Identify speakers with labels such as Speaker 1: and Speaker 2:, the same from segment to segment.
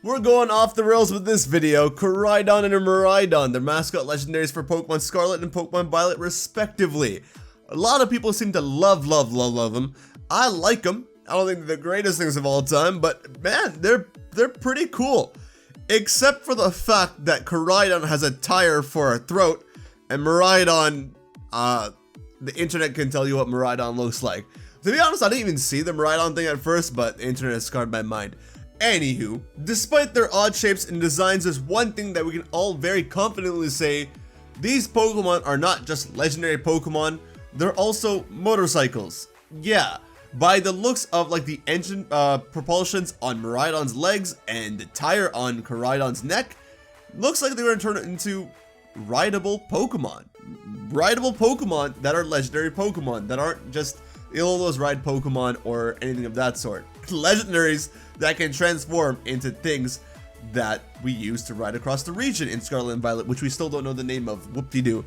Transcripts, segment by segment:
Speaker 1: We're going off the rails with this video. Koraidon and Miraidon, their mascot legendaries for Pokemon Scarlet and Pokemon Violet respectively. A lot of people seem to love them. I like them. I don't think they're the greatest things of all time, but man, they're pretty cool. Except for the fact that Koraidon has a tire for a throat, and Miraidon, the internet can tell you what Miraidon looks like. To be honest, I didn't even see the Miraidon thing at first, but the internet has scarred my mind. Anywho, despite their odd shapes and designs, there's one thing that we can all very confidently say: these Pokemon are not just legendary Pokemon, they're also motorcycles. Yeah, by the looks of like the engine propulsions on Miraidon's legs and the tire on Koraidon's neck, looks like they're going to turn it into rideable Pokemon. Rideable Pokemon that are legendary Pokemon, that aren't just those ride Pokemon or anything of that sort. Legendaries that can transform into things that we use to ride across the region in Scarlet and Violet, which we still don't know the name of, whoop-de-doo.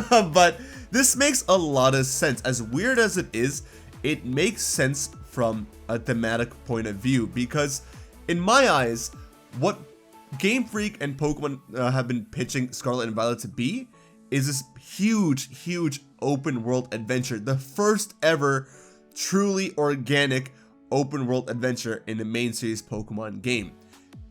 Speaker 1: But this makes a lot of sense. As weird as it is, it makes sense from a thematic point of view, because in my eyes, what Game Freak and Pokemon have been pitching Scarlet and Violet to be is this huge open world adventure, the first ever truly organic open world adventure in the main series Pokemon game.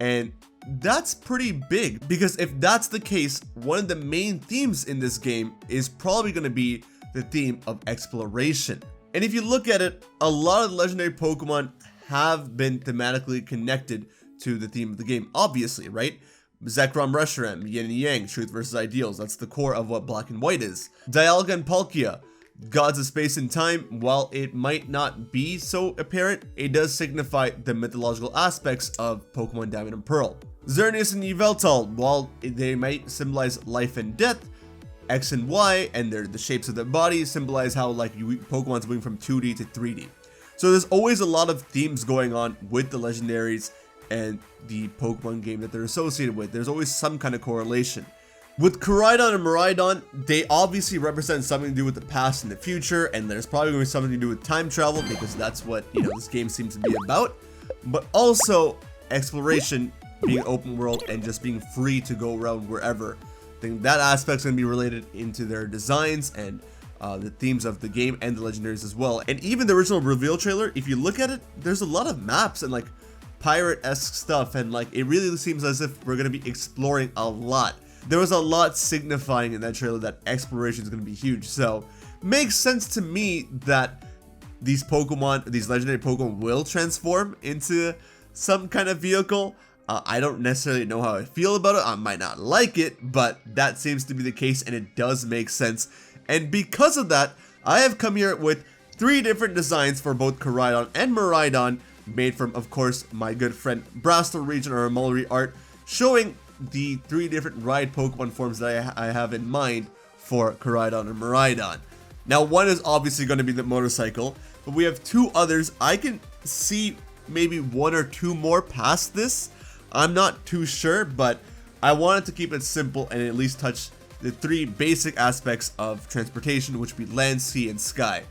Speaker 1: And that's pretty big, because if that's the case, one of the main themes in this game is probably going to be the theme of exploration. And if you look at it, a lot of legendary Pokemon have been thematically connected to the theme of the game, obviously, right? Zekrom, Reshiram, Yin and Yang, Truth versus Ideals, that's the core of what Black and White is. Dialga and Palkia, Gods of Space and Time, while it might not be so apparent, it does signify the mythological aspects of Pokemon Diamond and Pearl. Xerneas and Yveltal, while they might symbolize life and death, X and Y and the shapes of their bodies symbolize how like Pokemon's moving from 2D to 3D. So there's always a lot of themes going on with the legendaries and the Pokemon game that they're associated with. There's always some kind of correlation. With Koraidon and Miraidon, they obviously represent something to do with the past and the future, and there's probably going to be something to do with time travel, because that's what, this game seems to be about. But also exploration, being open world, and just being free to go around wherever. I think that aspect's going to be related into their designs and the themes of the game and the legendaries as well. And even the original reveal trailer, if you look at it, there's a lot of maps and like pirate-esque stuff, and like it really seems as if we're going to be exploring a lot. There was a lot signifying in that trailer that exploration is going to be huge, so makes sense to me that these Pokemon, these legendary Pokemon, will transform into some kind of vehicle. I don't necessarily know how I feel about it. I might not like it, but that seems to be the case, and it does make sense. And because of that, I have come here with 3 different designs for both Koraidon and Miraidon, made from, of course, my good friend Brastel Region or Mullery Art, showing the 3 different ride Pokemon forms that I have in mind for Koraidon and Miraidon. Now, one is obviously going to be the motorcycle, but we have 2 others. I can see maybe 1 or 2 more past this. I'm not too sure, but I wanted to keep it simple and at least touch the 3 basic aspects of transportation, which would be land, sea, and sky.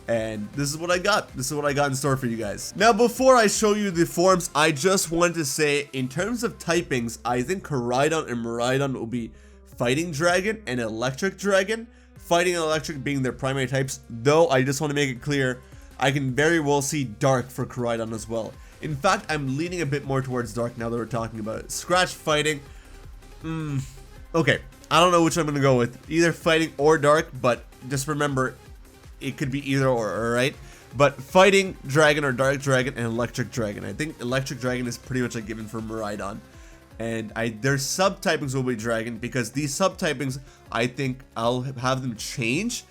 Speaker 1: And this is what I got. This is what I got in store for you guys. Now, before I show you the forms, I just wanted to say, in terms of typings, I think Koraidon and Miraidon will be Fighting Dragon and Electric Dragon. Fighting and Electric being their primary types, though I just want to make it clear, I can very well see Dark for Koraidon as well. In fact, I'm leaning a bit more towards Dark now that we're talking about it. Scratch Fighting. Okay, I don't know which I'm going to go with. Either Fighting or Dark, but just remember, it could be either or, alright? But Fighting Dragon or Dark Dragon and Electric Dragon. I think Electric Dragon is pretty much a given for Miraidon. And their subtypings will be Dragon, because these subtypings, I think I'll have them change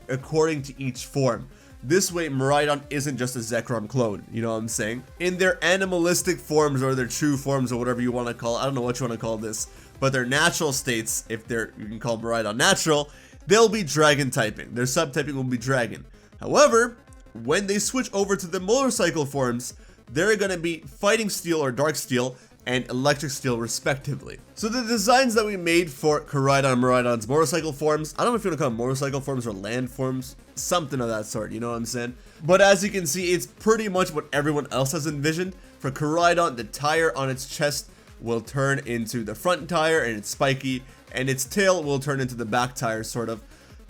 Speaker 1: according to each form. This way, Miraidon isn't just a Zekrom clone, you know what I'm saying? In their animalistic forms, or their true forms, or whatever you want to call it, I don't know what you want to call this, but their natural states, if you can call Miraidon natural, they'll be Dragon typing. Their subtyping will be Dragon. However, when they switch over to the motorcycle forms, they're going to be Fighting Steel or Dark Steel and electric steel respectively. So the designs that we made for Koraidon Miraidon's motorcycle forms, I don't know if you want to call them motorcycle forms or land forms, something of that sort, you know what I'm saying? But as you can see, it's pretty much what everyone else has envisioned. For Koraidon, the tire on its chest will turn into the front tire and it's spiky, and its tail will turn into the back tire sort of.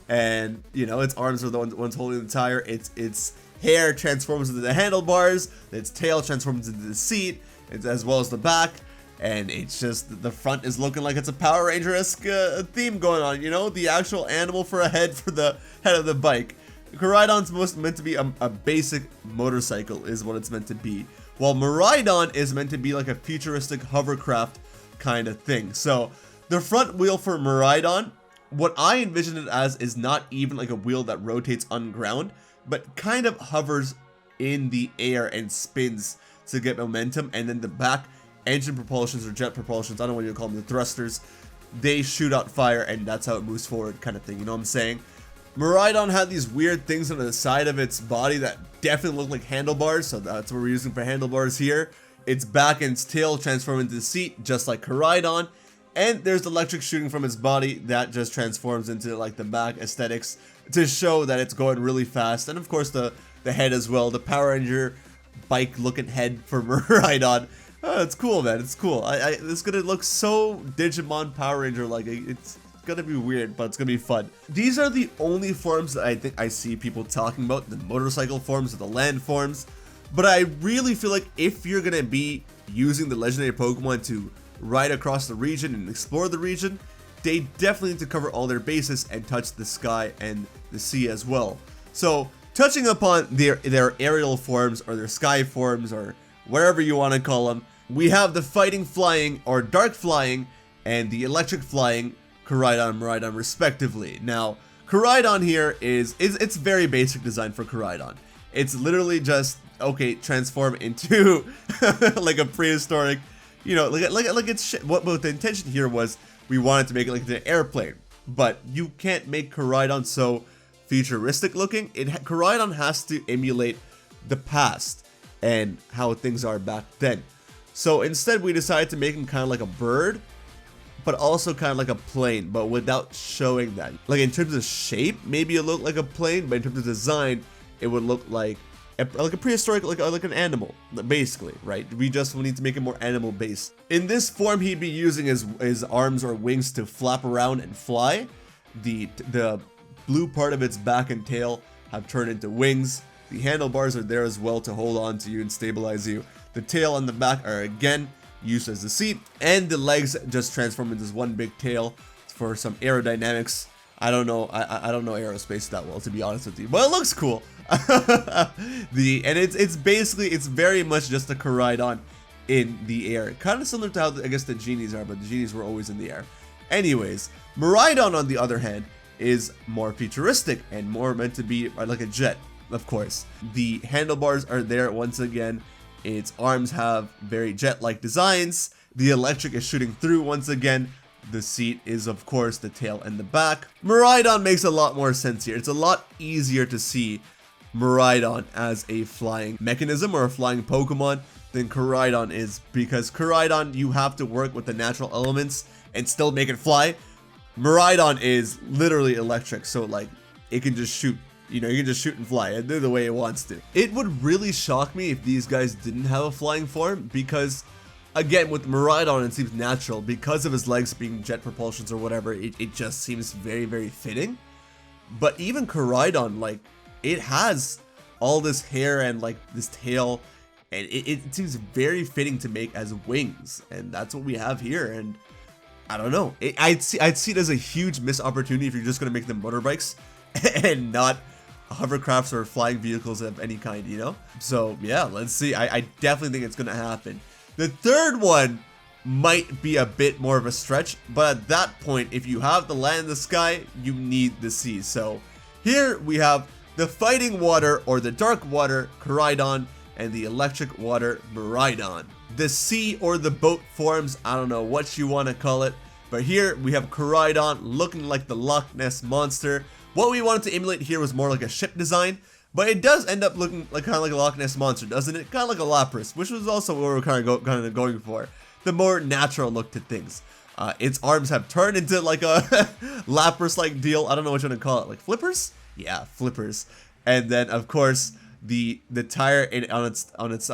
Speaker 1: And you know, its arms are the ones holding the tire, its hair transforms into the handlebars, its tail transforms into the seat, as well as the back, and it's just the front is looking like it's a Power Ranger-esque theme going on, you know, the actual animal for a head for the head of the bike. Koraidon's meant to be a basic motorcycle is what it's meant to be, while Miraidon is meant to be like a futuristic hovercraft kind of thing. So the front wheel for Miraidon, what I envision it as is not even like a wheel that rotates on ground, but kind of hovers in the air and spins to get momentum, and then the back engine propulsions or jet propulsions, I don't know what you call them, the thrusters, they shoot out fire, and that's how it moves forward kind of thing, you know what I'm saying? Miraidon had these weird things on the side of its body that definitely look like handlebars, so that's what we're using for handlebars here. Its back and its tail transform into the seat, just like Koraidon, and there's electric shooting from its body that just transforms into like the back aesthetics to show that it's going really fast, and of course the head as well, the Power Ranger bike looking head for Miraidon. Oh, it's cool, man. It's cool. It's gonna look so Digimon Power Ranger like. It's gonna be weird, but it's gonna be fun. These are the only forms that I think I see people talking about, the motorcycle forms or the land forms. But I really feel like if you're gonna be using the legendary Pokemon to ride across the region and explore the region, they definitely need to cover all their bases and touch the sky and the sea as well. So touching upon their aerial forms or their sky forms or whatever you want to call them, we have the fighting flying or dark flying and the electric flying Koraidon and Miraidon respectively. Now, Koraidon here it's very basic design for Koraidon. It's literally just, okay, transform into like a prehistoric, you know, like it's shit. What the intention here was we wanted to make it like an airplane, but you can't make Koraidon so futuristic looking. Koraidon has to emulate the past and how things are back then. So instead we decided to make him kind of like a bird, but also kind of like a plane, but without showing that. Like in terms of shape, maybe it looked like a plane, but in terms of design, it would look like a prehistoric, like an animal, basically, right? We need to make it more animal based. In this form, he'd be using his arms or wings to flap around and fly. The blue part of its back and tail have turned into wings. The handlebars are there as well to hold on to you and stabilize you. The tail and the back are again used as the seat, and the legs just transform into this one big tail for some aerodynamics. I don't know aerospace that well, to be honest with you, but it looks cool. It's very much just a Koraidon in the air, kind of similar to how I guess the genies are, but the genies were always in the air. Anyways, Miraidon on the other hand is more futuristic and more meant to be like a jet, of course. The handlebars are there once again. Its arms have very jet-like designs. The electric is shooting through once again. The seat is, of course, the tail and the back. Miraidon makes a lot more sense here. It's a lot easier to see Miraidon as a flying mechanism or a flying Pokemon than Koraidon is, because Koraidon, you have to work with the natural elements and still make it fly. Miraidon is literally electric, so like it can just shoot. You know, you can just shoot and fly and do the way it wants to. It would really shock me if these guys didn't have a flying form, because again, with Miraidon, it seems natural because of his legs being jet propulsions or whatever. It just seems very, very fitting. But even Koraidon, like, it has all this hair and like this tail, and it seems very fitting to make as wings, and that's what we have here. And I don't know, I'd see it as a huge missed opportunity if you're just gonna make them motorbikes and not hovercrafts or flying vehicles of any kind, you know? So yeah, let's see. I definitely think it's gonna happen. The third one might be a bit more of a stretch, but at that point, if you have the land and the sky, you need the sea. So here we have the fighting water or the dark water Koraidon and the electric water Miraidon. The sea or the boat forms, I don't know what you want to call it, but here we have Koraidon looking like the Loch Ness monster. What we wanted to emulate here was more like a ship design, but it does end up looking like kind of like a Loch Ness monster, doesn't it? Kind of like a Lapras, which was also what we were kind of going for. the more natural look to things. Its arms have turned into like a Lapras-like deal. I don't know what you want to call it, like flippers? Yeah, flippers. And then of course the tire on its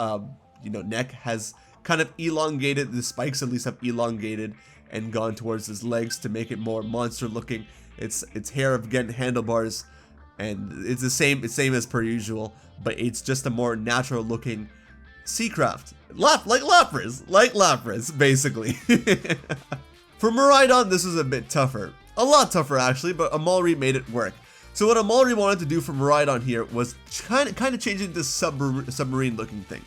Speaker 1: neck has kind of elongated. The spikes at least have elongated and gone towards his legs to make it more monster looking. Its hair of again handlebars, and it's the same as per usual, but it's just a more natural looking Seacraft. Like Lapras, basically. For Miraidon, this is a bit tougher. A lot tougher actually, but Amalri made it work. So what Amalri wanted to do for Miraidon here was kind of change it into submarine looking thing.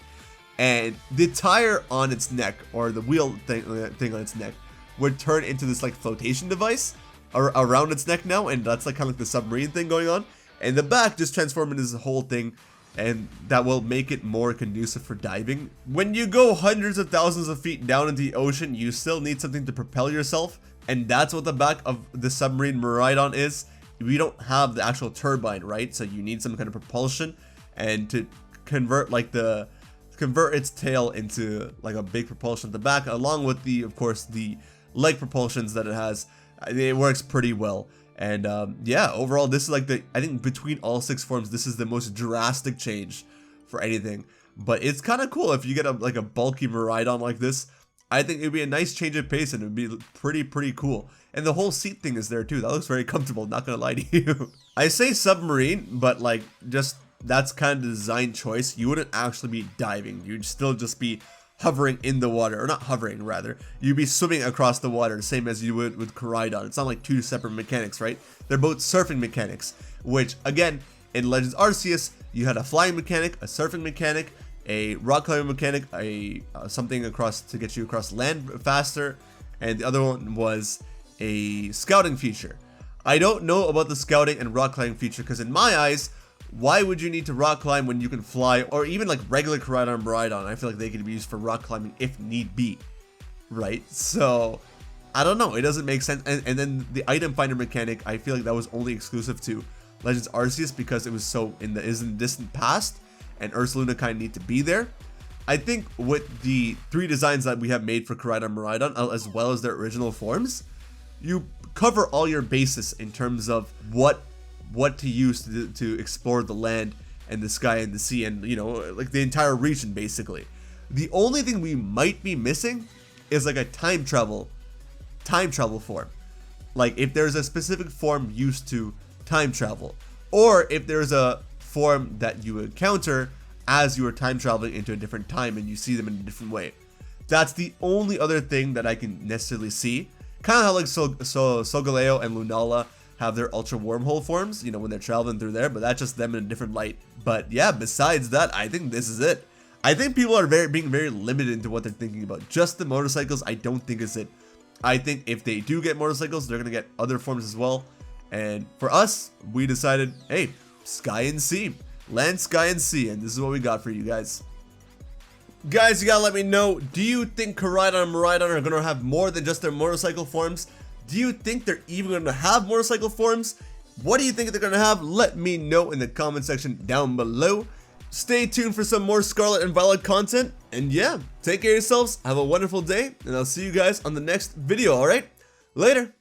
Speaker 1: And the tire on its neck, or the wheel thing on its neck, would turn into this like flotation device around its neck now, and that's like kind of like the submarine thing going on. And the back just transform into this whole thing, and that will make it more conducive for diving. When you go hundreds of thousands of feet down into the ocean, you still need something to propel yourself, and that's what the back of the submarine Miraidon is. We don't have the actual turbine, right? So you need some kind of propulsion, and to convert its tail into like a big propulsion at the back, along with of course the leg propulsions that it has. It works pretty well. And yeah, overall this is like I think between all 6 forms, this is the most drastic change for anything. But it's kind of cool if you get like a bulky Miraidon like this. I think it'd be a nice change of pace, and it'd be pretty cool. And the whole seat thing is there too. That looks very comfortable, not gonna lie to you. I say submarine, but like just that's kind of the design choice. You wouldn't actually be diving. You'd still just be hovering in the water, or not hovering rather. You'd be swimming across the water, same as you would with Koraidon. It's not like 2 separate mechanics, right? They're both surfing mechanics, which again, in Legends Arceus, you had a flying mechanic, a surfing mechanic, a rock climbing mechanic, something across to get you across land faster, and the other one was a scouting feature. I don't know about the scouting and rock climbing feature, because in my eyes, why would you need to rock climb when you can fly? Or even like regular Koraidon Miraidon, I feel like they could be used for rock climbing if need be, right? So I don't know, it doesn't make sense. And then the item finder mechanic, I feel like that was only exclusive to Legends Arceus because it was in the distant past, and Ursaluna kind of need to be there. I think with the 3 designs that we have made for Koraidon Miraidon, as well as their original forms, you cover all your bases in terms of what to use to explore the land and the sky and the sea, and like the entire region basically. The only thing we might be missing is like a time travel form. Like if there's a specific form used to time travel, or if there's a form that you encounter as you are time traveling into a different time and you see them in a different way. That's the only other thing that I can necessarily see. Kind of how like Solgaleo and Lunala have their ultra wormhole forms, when they're traveling through there, but that's just them in a different light. But yeah, besides that, I think this is it. I think people are being very limited into what they're thinking about. Just the motorcycles, I don't think is it. I think if they do get motorcycles, they're gonna get other forms as well. And for us, we decided, hey, sky and sea, land, sky and sea, and this is what we got for you guys. Guys, you gotta let me know, do you think Koraidon and Miraidon are gonna have more than just their motorcycle forms? Do you think they're even going to have motorcycle forms? What do you think they're going to have? Let me know in the comment section down below. Stay tuned for some more Scarlet and Violet content. And yeah, take care of yourselves. Have a wonderful day. And I'll see you guys on the next video, alright? Later.